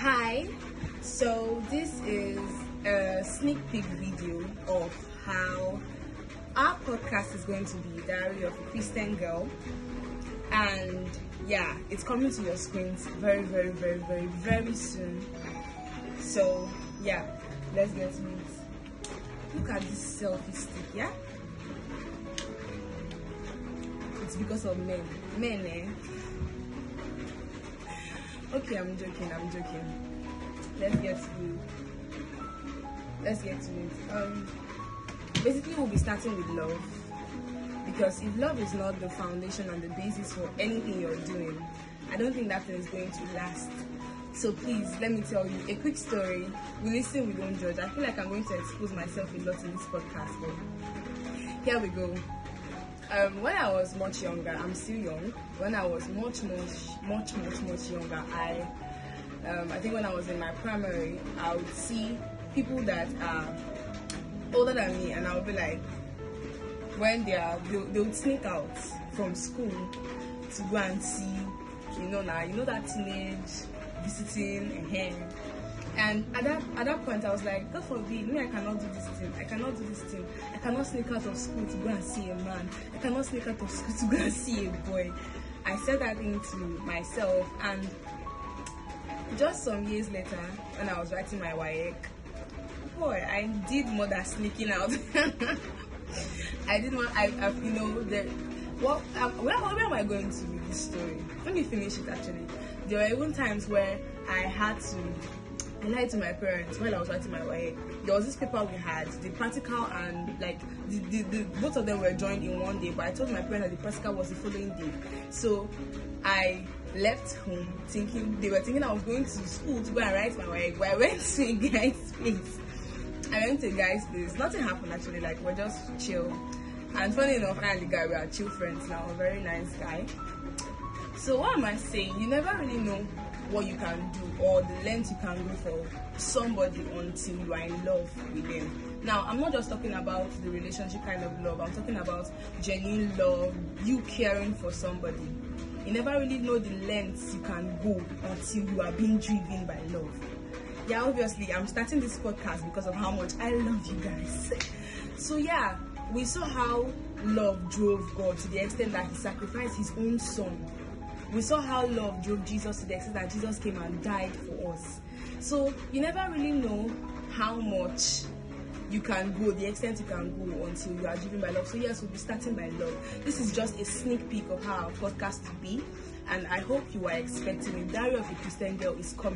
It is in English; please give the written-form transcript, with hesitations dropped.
Hi, so this is a sneak peek video of how our podcast is going to be Diary of a Christian Girl, and yeah, it's coming to your screens very soon. So yeah, let's get to it. Look at this selfie stick, yeah? It's because of men, eh? Okay, I'm joking. Let's get to it. Basically, we'll be starting with love, because if love is not the foundation and the basis for anything you're doing, I don't think that thing is going to last. So please, let me tell you a quick story. We listen, we don't judge. I feel like I'm going to expose myself a lot in this podcast, but here we go. When I was much younger, I'm still young. When I was much younger, I think when I was in my primary, I would see people that are older than me, and I would be like, when they would sneak out from school to go and see, that teenage visiting, and at that point I was like, God forbid, me, I cannot do this thing. I cannot sneak out of school to go and see a man. I cannot sneak out of school to go and see a boy. I said that thing to myself, and just some years later, when I was writing my WAEC, boy, I did more than sneaking out. I did more. Where am I going to with this story? Let me finish it. Actually, there were even times where I lied to my parents while I was writing my WAEC. There was this paper we had, the practical and the both of them were joined in one day, but I told my parents that the practical was the following day. So I left home they were thinking I was going to school to go and write my WAEC, but I went to a guy's place. Nothing happened actually, we're just chill. And funny enough, I and the guy, we are chill friends now, a very nice guy. So what am I saying? You never really know what you can do or the length you can go for somebody until you are in love with them. Now, I'm not just talking about the relationship kind of love. I'm talking about genuine love, you caring for somebody. You never really know the lengths you can go until you are being driven by love. Yeah, obviously, I'm starting this podcast because of how much I love you guys. So yeah, we saw how love drove God to the extent that he sacrificed his own son. We saw how love drove Jesus to the extent that Jesus came and died for us. So you never really know how much you can go, the extent you can go until you are driven by love. So yes, we'll be starting by love. This is just a sneak peek of how our podcast will be, and I hope you are expecting it. Diary of a Christian Girl is coming.